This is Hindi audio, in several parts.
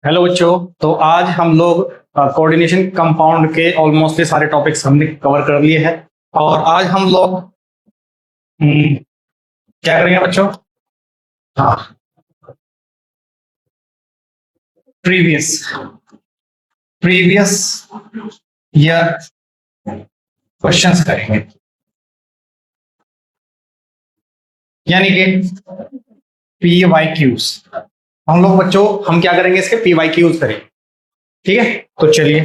हेलो बच्चों। तो आज हम लोग कोऑर्डिनेशन कंपाउंड के ऑलमोस्ट सारे टॉपिक्स हमने कवर कर लिए हैं। और आज हम लोग क्या करेंगे बच्चों? हाँ, प्रीवियस प्रीवियस ईयर क्वेश्चंस करेंगे, यानी कि पी वाई क्यूज। हम लोग बच्चों हम क्या करेंगे, इसके पी वाई क्यूज करेंगे। ठीक है, तो चलिए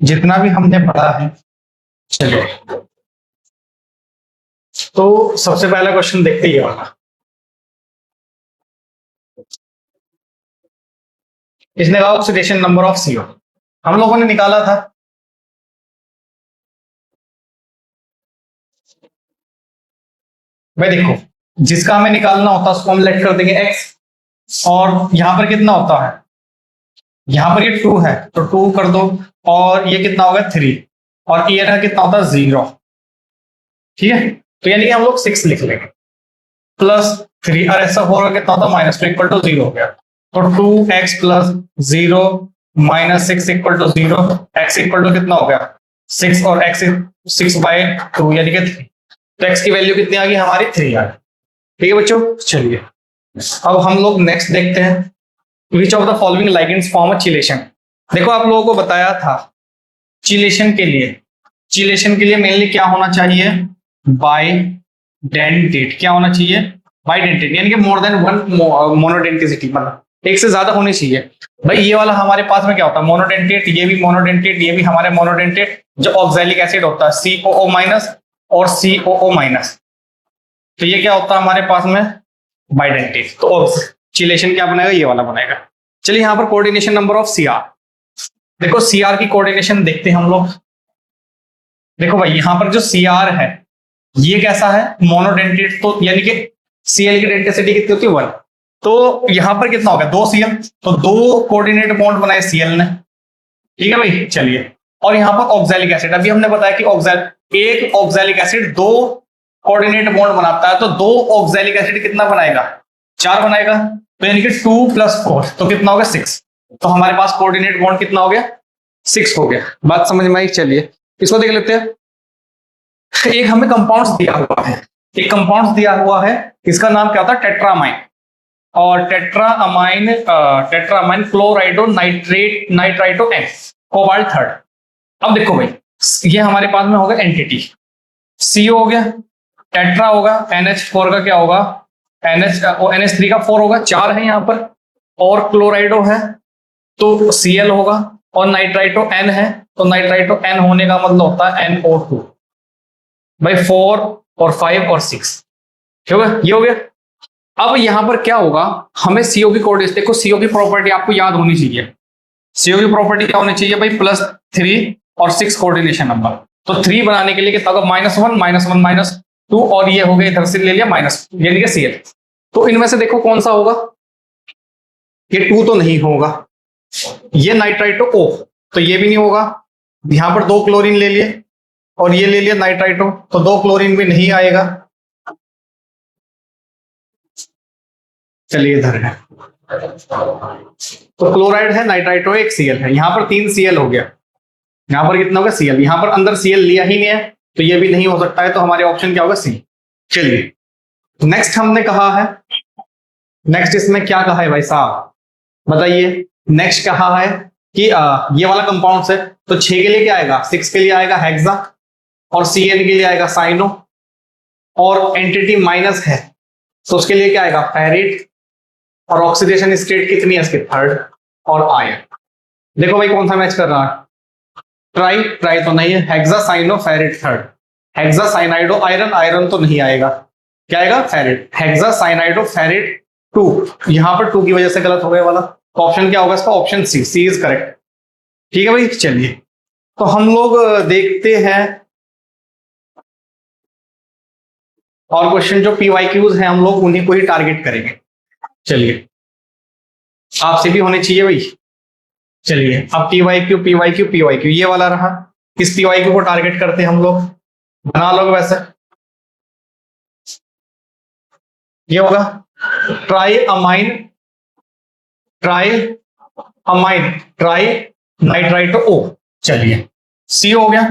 जितना भी हमने पढ़ा है, चलिए तो सबसे पहला क्वेश्चन देखते ही वाला। इसने कहा ऑक्सीडेशन नंबर ऑफ सीओ, हम लोगों ने निकाला था। भाई देखो, जिसका हमें निकालना होता है उसको हम लेट कर देंगे एक्स, और यहां पर कितना होता है, यहां पर ये 2 है तो 2 कर दो, और ये कितना होगा 3, और ये रहा कितना होता है 0। ठीक है, तो यानी कि हम लोग 6 लिख लेंगे प्लस 3, और ऐसा होगा कितना होता है -2 इक्वल टू 0 हो गया। तो 2x plus 0 minus 6 equal to 0, X equal to कितना हो गया 6, और एक्स 6/2 यानी कि 3। तो एक्स की वैल्यू कितनी आ गई हमारी 3 आ गई। ठीक है बच्चों, चलिए अब हम लोग नेक्स्ट देखते हैं। Which of the following ligands form a chelation. देखो आप लोगों को बताया था चिलेशन के लिए मेनली क्या होना चाहिए, बाइडेंटेट। क्या होना चाहिए, बाइडेंटेट, यानी कि मोर देन वन मोनोडेंटिसिटी, मतलब एक से ज्यादा होनी चाहिए। भाई ये वाला हमारे पास में क्या होता है मोनोडेंटेट, ये भी मोनोडेंटेट, ये भी हमारे मोनोडेंटेट। जो ऑक्सैलिक एसिड होता है COO माइनस और COO माइनस, तो ये क्या होता है हमारे पास में बाइडेंटेट। तो चिलेशन क्या बनेगा, ये वाला बनेगा। चलिए यहाँ पर कोऑर्डिनेशन नंबर ऑफ सीआर। देखो सीआर की कोऑर्डिनेशन देखते हैं हम लोग। देखो भाई यहाँ पर जो सीआर है ये कैसा है, मोनोडेंटेट, तो यानी कि Cl की डेंसिटी कितनी होती है 1। तो यहाँ पर कितना हो गया 2Cl, तो 2 कोऑर्डिनेट बॉन्ड बनाए Cl ने। ठीक है भाई, चलिए। और यहाँ पर ऑक्सैलिक एसिड, अभी हमने बताया कि एक ऑक्सैलिक एसिड 2 कोऑर्डिनेट बॉन्ड बनाता है, तो 2 ऑक्सैलिक एसिड कितना बनाएगा 4 बनाएगा। तो यानी कि 2 + 4 तो कितना हो गया 6। तो हमारे पास कोऑर्डिनेट बॉन्ड कितना हो गया 6 हो गया। बात समझ में आई, चलिए इसको देख लेते हैं। एक हमें कंपाउंड्स दिया हुआ है, एक कंपाउंड्स दिया हुआ है, इसका नाम क्या होता है टेट्रामाइन। और टेट्रामाइन क्लोराइडो नाइट्रेट नाइट्राइटो एन कोबाल्ट 3। अब देखो भाई ये हमारे पास में होगा एंटिटी, CO हो गया, टेट्रा होगा, NH4 का क्या होगा NH3 का 4 होगा, 4 है यहाँ पर। और क्लोराइडो है तो Cl होगा, और नाइट्राइटो N है तो नाइट्राइटो N होने का मतलब होता है NO2। भाई 4 और 5 और 6, ठीक है ये हो गया। अब यहां पर क्या होगा, हमें CO की कोऑर्डिनेट, देखो CO की प्रॉपर्टी आपको याद होनी चाहिए। CO की प्रॉपर्टी क्या होनी चाहिए भाई +3 और 6 कोऑर्डिनेशन नंबर। तो 3 बनाने के लिए कितना होगा -1 -2, और ये हो गया इधर से ले लिया माइनस, यानी कि Cl। तो इनमें से देखो कौन सा होगा, ये 2 तो नहीं होगा, ये नाइट्राइटो O तो ये भी नहीं होगा। यहां पर 2 क्लोरीन ले लिए और ये ले लिया नाइट्राइटो, तो 2 क्लोरीन भी नहीं आएगा। चलिए इधर है, तो क्लोराइड है, नाइट्राइटो एक Cl है, यहां पर 3 Cl हो गया। यहां पर कितना होगा Cl, यहां पर अंदर Cl लिया ही नहीं है तो ये भी नहीं हो सकता है, तो हमारे ऑप्शन क्या होगा C। चलिए नेक्स्ट हमने कहा है, नेक्स्ट इसमें क्या कहा है भाई साहब बताइए। नेक्स्ट कहा है कि ये वाला कंपाउंड है, तो 6 के लिए क्या आएगा, 6 के लिए आएगा हेक्सा, और Cn के लिए आएगा साइनो, और एंटिटी माइनस है तो उसके लिए क्या आएगा फेरिट, और ऑक्सीडेशन स्टेट कितनी है इसकी 3rd, और आयन। देखो भाई कौन सा मैच कर रहा है, ट्राई तो नहीं है, hexacyanoferrate 3rd, hexacyanido iron, iron तो नहीं आएगा, क्या आएगा फेरिट, हेक्सा साइनाइडो फेरिट 2। यहां पर 2 की वजह से गलत हो गया वाला, तो ऑप्शन क्या होगा इसका, ऑप्शन सी इज करेक्ट। ठीक है भाई, चलिए तो हम लोग देखते हैं और क्वेश्चन जो PYQs हैं हम लोग उन्हीं को ही टारगेट करेंगे। चलिए आपसे भी होने चाहिए भाई। चलिए अब PYQ ये वाला रहा, किस PYQ को टारगेट करते हैं हम लोग, बना लो वैसे। ये होगा triamine triamine, trinitrite ओ। चलिए सी हो गया,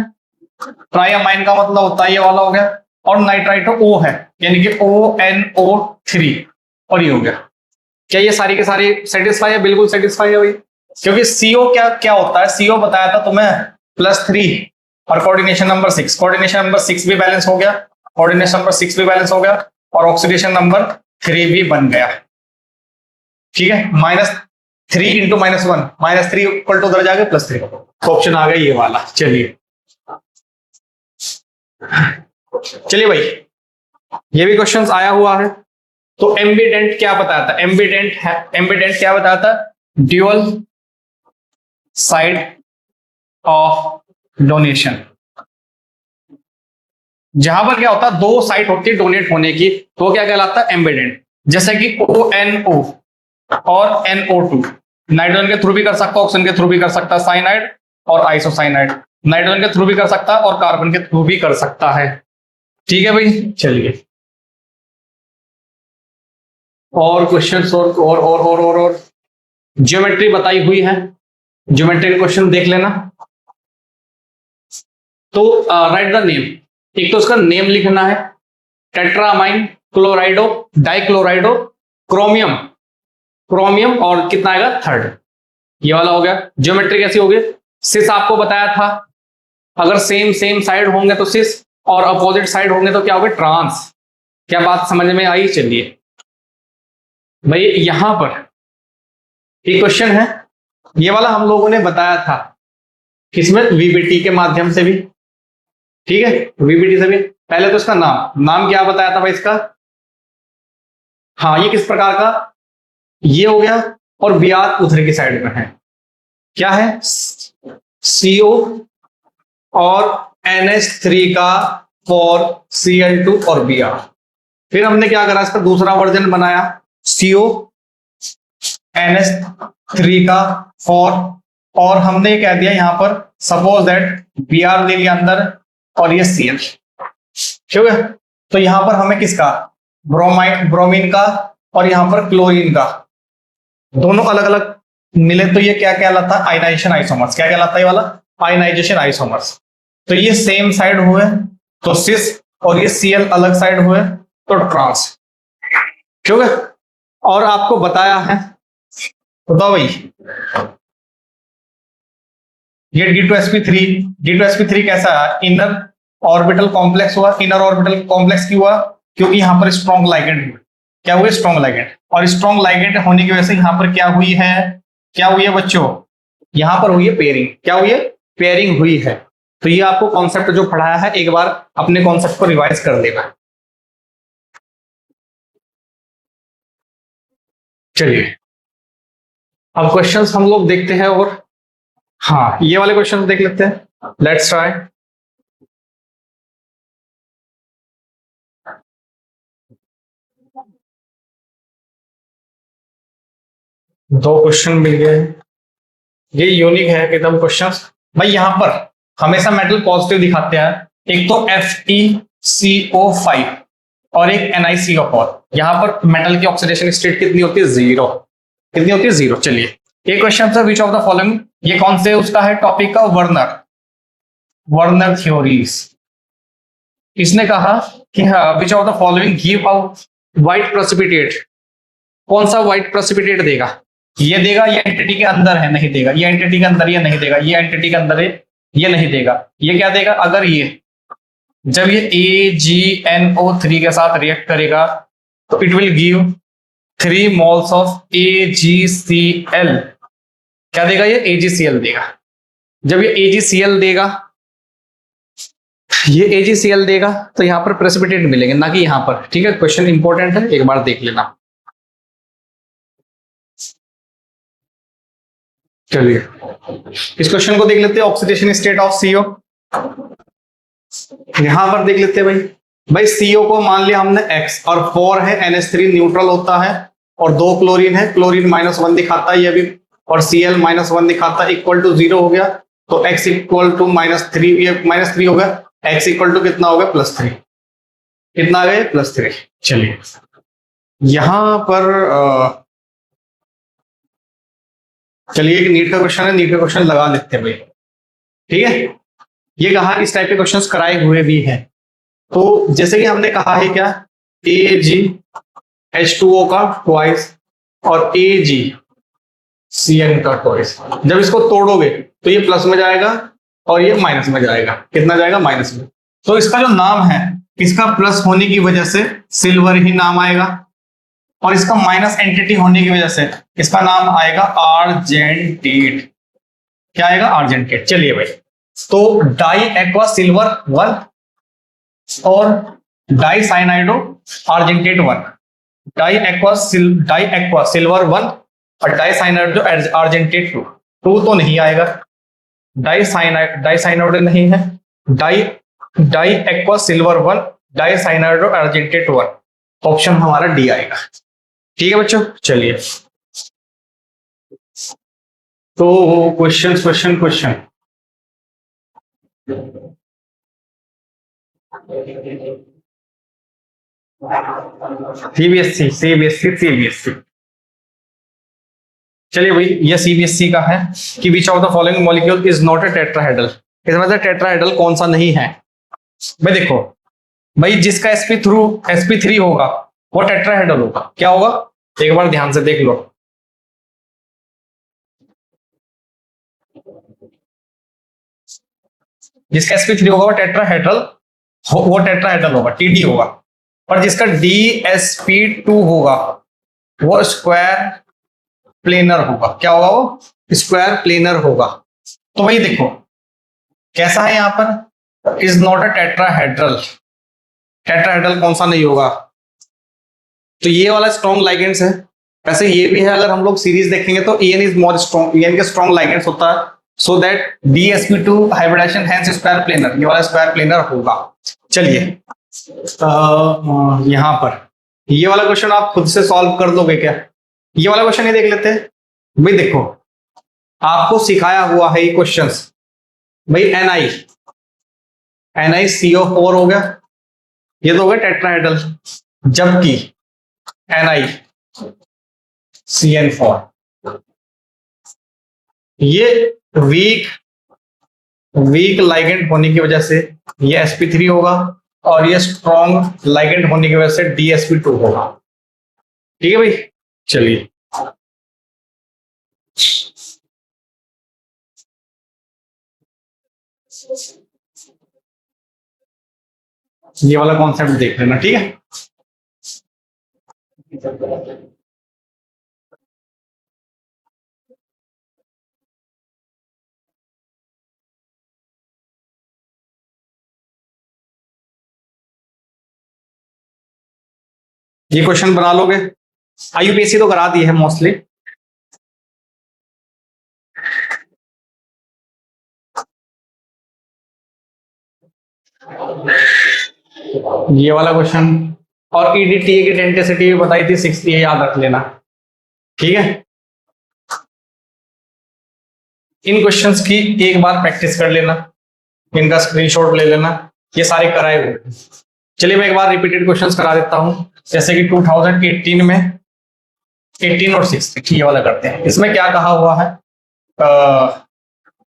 ट्राई अमाइन का मतलब होता है ये वाला हो गया, और नाइट्राइट ओ है यानी कि ONO3, और ये हो गया। क्या ये सारी के सारी सेटिस्फाई है? बिल्कुल सेटिस्फाई है भाई, क्योंकि सीओ क्या क्या होता है, सीओ बताया था तुम्हें +3 और कोऑर्डिनेशन नंबर 6, कोऑर्डिनेशन नंबर 6 भी बैलेंस हो गया, कोऑर्डिनेशन नंबर 6 भी बैलेंस हो गया, और ऑक्सीडेशन नंबर 3 भी बन गया। ठीक है, -3 इंटू -1, -3 इक्वल टू उधर जाके +3, ऑप्शन आ गया ये वाला। चलिए चलिए भाई, ये भी क्वेश्चंस आया हुआ है। तो एम्बिडेंट क्या बताया था? एम्बिडेंट है, एम्बिडेंट क्या बताया था? Dual side of donation. जहां पर क्या होता है, दो साइड होती है डोनेट होने की, तो क्या कहलाता है? एम्बिडेंट। जैसे कि ONO और NO2, नाइट्रोजन के थ्रू भी कर सकता है, ऑक्सीजन के थ्रू भी कर सकता है, साइनाइड और आइसोसाइनाइड, नाइट्रोजन के थ्रू भी कर सकता है और कार्बन के थ्रू भी कर सकता है। ठीक है भाई, चलिए और क्वेश्चंस और ज्योमेट्री बताई हुई है, ज्योमेट्री के क्वेश्चन देख लेना। तो राइट द नेम, एक तो उसका नेम लिखना है, टेट्रामाइन, क्लोराइडो, डाइक्लोराइडो, क्रोमियम, क्रोमियम, और कितना आएगा? 3rd, ये वाला हो गया। ज्योमेट्री कैसी होगी? सिस आपको बताया था, अगर सेम सेम साइड होंगे तो सिस, और अपोजिट साइड होंगे तो क्या होगा? ट्रांस। क्या बात समझ में आई? चलिए भाई, यहां पर एक क्वेश्चन है, ये वाला हम लोगों ने बताया था किसमें? VBT के माध्यम से भी। ठीक है, VBT से भी। पहले तो इसका नाम, नाम क्या बताया था भाई इसका? हाँ, ये किस प्रकार का, ये हो गया, और Br उधर की साइड में है, क्या है? CO और NH3 का फॉर Cl2 और Br। फिर हमने क्या करा, इसका दूसरा वर्जन बनाया, CO NH3 का फॉर, और हमने ये कह दिया यहां पर सपोज दैट Br ले लिया अंदर और ये Cl। ठीक है, तो यहां पर हमें किसका? ब्रोमाइन, ब्रोमीन का, और यहां पर क्लोरीन का, दोनों अलग अलग मिले तो ये क्या कहलाता है? Ionisation isomers. क्या कहलाता है ये वाला? Ionisation isomers. तो ये सेम साइड हुए तो सिस, और ये Cl अलग साइड हुए तो ट्रांस। ठीक है, और आपको बताया है, बताओ भाई, ये D2sp3, D2sp3 कैसा है? इनर ऑर्बिटल कॉम्प्लेक्स हुआ। इनर ऑर्बिटल कॉम्प्लेक्स क्यों हुआ? क्योंकि यहां पर स्ट्रॉन्ग लाइगेंड हुआ। क्या हुए? Strong ligand. और स्ट्रॉन्ग लाइगेंड होने की वजह से यहां पर क्या हुई है? क्या हुई है बच्चों? यहां पर हुई है पेयरिंग। क्या हुई है? पेयरिंग हुई है। तो ये आपको कॉन्सेप्ट जो पढ़ाया है, एक बार अपने कॉन्सेप्ट को रिवाइज कर लेना। चलिए अब क्वेश्चंस हम लोग देखते हैं, और हाँ, ये वाले क्वेश्चंस देख लेते हैं। Let's try. दो क्वेश्चन मिल गए, ये यूनिक है एकदम क्वेश्चंस। भाई यहां पर हमेशा मेटल पॉजिटिव दिखाते हैं, एक तो FeCO5 और एक NiCO4। यहां पर मेटल की ऑक्सीडेशन स्टेट कितनी होती है? 0। कितनी होती है? 0। चलिए एक क्वेश्चन था, विच ऑफ द फॉलोइंग, ये कौन से उसका है टॉपिक का? Werner, Werner theories. इसने कहा कि हाँ, which of the following give out white precipitate, कौन सा व्हाइट प्रेसिपिटेट देगा? ये देगा, ये एंटिटी के अंदर है, नहीं देगा, ये एंटिटी के अंदर, ये नहीं देगा, ये एंटिटी के अंदर है, ये नहीं देगा, ये क्या देगा? अगर ये जब ये AgNO3 के साथ रिएक्ट करेगा तो it will give 3 moles of AgCl। क्या देगा? ये AgCl देगा। जब ये AgCl देगा, ये AgCl देगा, तो यहां पर प्रेसिपिटेट मिलेंगे, ना कि यहां पर। ठीक है, क्वेश्चन इंपॉर्टेंट है, एक बार देख लेना। चलिए इस क्वेश्चन को देख लेते हैं, ऑक्सीडेशन स्टेट ऑफ CO। यहां पर देख लेते हैं भाई, भाई CO को मान लिया हमने X, और 4 है, NH3 न्यूट्रल होता है, और 2 क्लोरीन है, क्लोरीन -1 दिखाता है ये भी, और Cl -1 दिखाता है, इक्वल टू 0 हो गया। तो X इक्वल टू -3, ये -3 हो गया, X इक्वल टू कितना हो गया? +3। कितना आ गया? +3। चलिए यहां पर चलिए एक नीट का क्वेश्चन है, नीट का क्वेश्चन लगा लेते हैं भाई, ठीक है। ये कहा इस टाइप के क्वेश्चंस कराए हुए भी हैं। तो जैसे कि हमने कहा है क्या, AgH2O का ट्वाइस और AgCN का ट्वाइस, जब इसको तोड़ोगे तो ये प्लस में जाएगा और ये माइनस में जाएगा। कितना जाएगा? माइनस में। तो इसका जो नाम है, इसका प्लस होने की वजह से सिल्वर ही नाम आएगा, और इसका माइनस एंटिटी होने की वजह से इसका नाम आएगा आर्जेंटेट। क्या आएगा? आर्जेंटेट। चलिए भाई, तो डाई एक्वा सिल्वर 1 और die साइनाइडो argentate 1, die aqua silver 1 और डाई साइनाइडो आर्जेंटेट 2 तो नहीं आएगा। डाई साइनाइडो नहीं है, diaqua silver 1 dicyanido argentate 1, option हमारा डी आएगा। ठीक है बच्चों, चलिए तो क्वेश्चन सीबीएसई। चलिए भाई, ये सीबीएसई का है कि which of the following molecule is not a tetrahedral. इसमें से टेट्राहेड्रल कौन सा नहीं है? भाई देखो भाई, जिसका sp3 होगा वो टेट्राहेड्रल होगा। क्या होगा? एक बार ध्यान से देख लो। जिसका sp3 होगा वो टेट्राहेड्रल होगा, TD होगा। और जिसका DsP2 होगा वो स्क्वायर प्लेनर होगा। क्या होगा? वो स्क्वायर प्लेनर होगा। तो भाई देखो कैसा है यहाँ पर, is not a tetrahedral. Tetrahedral कौन सा नहीं होगा? तो ये वाला स्ट्रॉन्ग लाइगेंड्स है। वैसे ये भी है, अगर हम लोग सीरीज देखेंगे तो EN is more strong, EN के स्ट्रॉन्ग लाइगेंड्स होता है, so that DsP2 hybridisation hence square planar, ये वाला स्क्वायर प्लेनर होगा। चलिए यहां पर ये वाला क्वेश्चन आप खुद से सॉल्व कर दोगे क्या? ये वाला क्वेश्चन ये देख लेते हैं भाई। देखो आपको सिखाया हुआ है ये क्वेश्चंस भाई, NiCO4 हो गया, ये तो हो गया टेट्राहेड्रल, जबकि NiCN4 ये वीक लाइगेंड होने की वजह से ये sp3 होगा, और ये स्ट्रॉन्ग लाइगेंड होने की वजह से DsP2 होगा। ठीक है भाई, चलिए ये वाला कॉन्सेप्ट देख लेना, ठीक है। ये क्वेश्चन बना लोगे, IUPAC तो करा दी है मोस्टली। ये वाला क्वेश्चन और EDTA की टेंटेसिटी भी बताई थी 60, ये याद रख लेना, ठीक है। इन क्वेश्चंस की एक बार प्रैक्टिस कर लेना, इनका स्क्रीनशॉट ले लेना, ये सारे कराए हुए। चलिए मैं एक बार रिपीटेड क्वेश्चंस करा देता हूं, जैसे कि 2018 में 18 और 16 ये वाला करते हैं। इसमें क्या कहा हुआ है,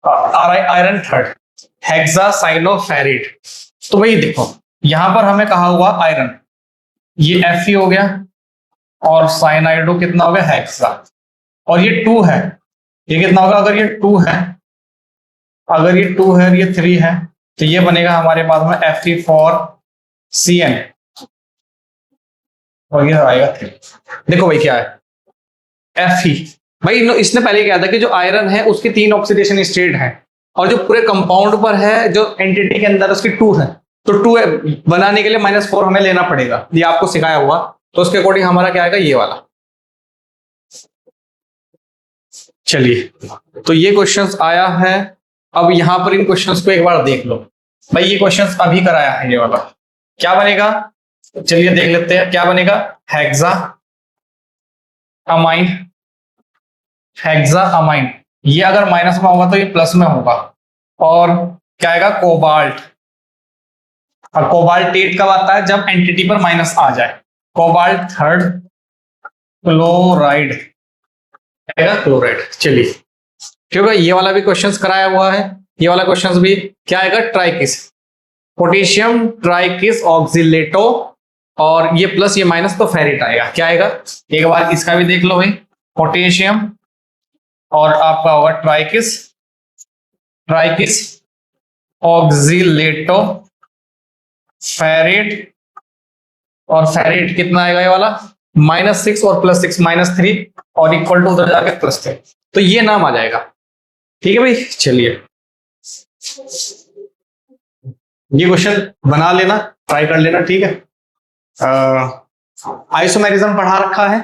आयरन थर्ड हेक्सासाइनोफेरेट। तो वही देखो यहां पर हमें कहा हुआ आयरन, ये Fe हो गया, और साइनाइडो कितना हो गया? हेक्सा, और ये 2 है, ये कितना होगा? अगर ये 2 है, अगर ये 2 है, ये 3 है, तो ये बनेगा हमारे पास में Fe4Cn, और ये आएगा 3। देखो भाई क्या है Fe, भाई इसने पहले क्या था कि जो आयरन है उसकी 3 ऑक्सीडेशन स्टेट है, और जो पूरे कंपाउंड पर है, जो एंटिटी के अंदर उसकी 2 है, तो 2 बनाने के लिए -4 हमें लेना पड़ेगा, ये आपको सिखाया हुआ। तो उसके अकॉर्डिंग हमारा क्या आएगा? ये वाला। चलिए तो ये क्वेश्चंस आया है। अब यहां पर इन क्वेश्चंस को एक बार देख लो भाई, ये क्वेश्चंस अभी कराया है, ये वाला क्या बनेगा? चलिए देख लेते हैं क्या बनेगा। हेक्साअमाइन, ये अगर माइनस में होगा तो ये प्लस में होगा, और क्या आएगा? कोबाल्ट। और कोबाल्टेट कब आता है? जब एंटिटी पर माइनस आ जाए। कोबाल्ट थर्ड क्लोराइड आएगा, क्लोराइड। चलिए ठीक है, ये वाला भी क्वेश्चन कराया हुआ है, ये वाला क्वेश्चन भी क्या आएगा, ट्राइकिस, पोटेशियम ट्राइकिस ऑक्सीलेटो, और ये प्लस ये माइनस तो फेरिट आएगा, क्या आएगा, एक बार इसका भी देख लो भाई, पोटेशियम और आपका होगा ट्राइकिस, ट्राइकिस ऑक्सीलेटो फेरिट, और फेरिट कितना आएगा ये वाला, -6 और +6 -3 और इक्वल टू उधर जाके +3, तो ये नाम आ जाएगा। ठीक है भाई, चलिए ये क्वेश्चन बना लेना, ट्राई कर लेना, ठीक है। आइसोमेरिज्म पढ़ा रखा है,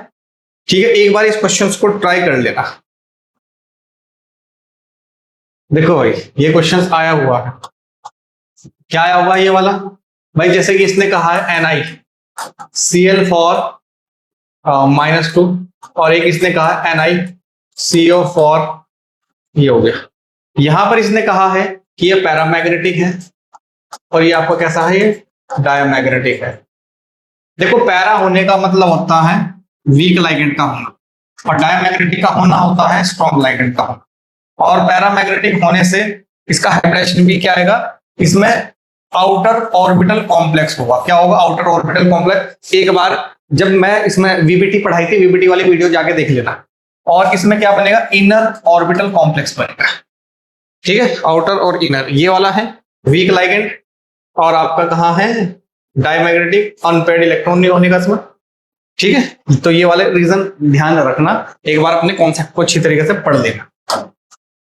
ठीक है, एक बार इस क्वेश्चन को ट्राई कर लेना। देखो भाई ये क्वेश्चन आया हुआ है, क्या आया हुआ है ये वाला भाई, जैसे कि इसने कहा है NiCl फॉर -2, और एक इसने कहा है NiCO फॉर, ये हो गया। यहां पर इसने कहा है कि ये पैरामैग्नेटिक है और ये आपका कैसा है, ये डायमैग्नेटिक है। देखो पैरा होने का मतलब होता है वीक लाइगेंड का होना, और डायमैग्नेटिक का होना होता है स्ट्रॉन्ग लाइगेंड का होना। और पैरामैग्नेटिक होने से इसका हाइब्रिडेशन भी क्या आएगा, इसमें आउटर ऑर्बिटल कॉम्प्लेक्स होगा। क्या होगा, आउटर ऑर्बिटल कॉम्प्लेक्स। एक बार जब मैं इसमें वीबीटी पढ़ाई थी, वीबीटी वाली वीडियो जाके देख लेना, और इसमें क्या बनेगा, इनर ऑर्बिटल कॉम्प्लेक्स बनेगा। ठीक है, आउटर और इनर, ये वाला है वीक लाइगेंड, और आपका कहाँ है डायमैग्नेटिक, अनपेयर्ड इलेक्ट्रॉन नहीं होने का इसमें। ठीक है, तो ये वाले रीजन ध्यान रखना, एक बार अपने कॉन्सेप्ट को अच्छी तरीके से पढ़ लेना।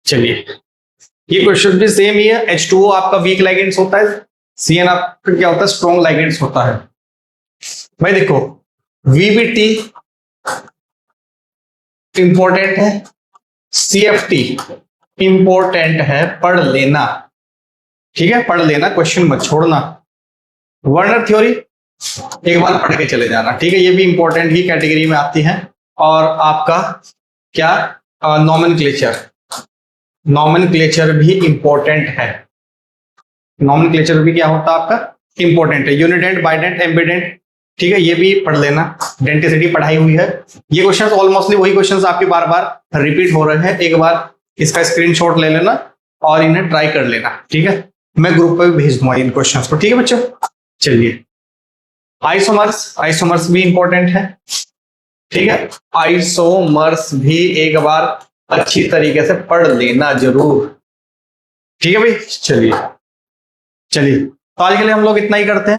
चलिए ये क्वेश्चन भी सेम ही है, H2O आपका वीक लाइगेंड्स होता है, CN आपका क्या होता है, स्ट्रॉन्ग लाइगेंड्स होता है। भाई देखो VBT इंपॉर्टेंट है, CFT इंपॉर्टेंट है, पढ़ लेना। ठीक है, पढ़ लेना, क्वेश्चन मत छोड़ना। वर्नर थ्योरी एक बार पढ़ के चले जाना। ठीक है, ये भी इंपॉर्टेंट ही कैटेगरी में आती है। और आपका क्या, नॉमेनक्लेचर, नॉमेनक्लेचर भी इंपॉर्टेंट है। नॉमेनक्लेचर भी क्या होता है आपका, इंपॉर्टेंट है। यूनिडेंट, बाइडेंट, एम्बिडेंट, ठीक है, ये भी पढ़ लेना। डेंटिसिटी पढ़ाई हुई है। ये क्वेश्चंस ऑलमोस्टली वही क्वेश्चंस आपके बार बार रिपीट हो रहे हैं, एक बार इसका स्क्रीनशॉट ले लेना और इन्हें ट्राई कर लेना। ठीक है, मैं ग्रुप पे भी भेज दूंगा इन क्वेश्चंस को। ठीक है बच्चों, चलिए आइसोमर्स, आइसोमर्स भी इंपॉर्टेंट है। ठीक है, आइसोमर्स भी एक बार अच्छी तरीके से पढ़ लेना जरूर। ठीक है भाई, चलिए चलिए, तो आज के लिए हम लोग इतना ही करते हैं।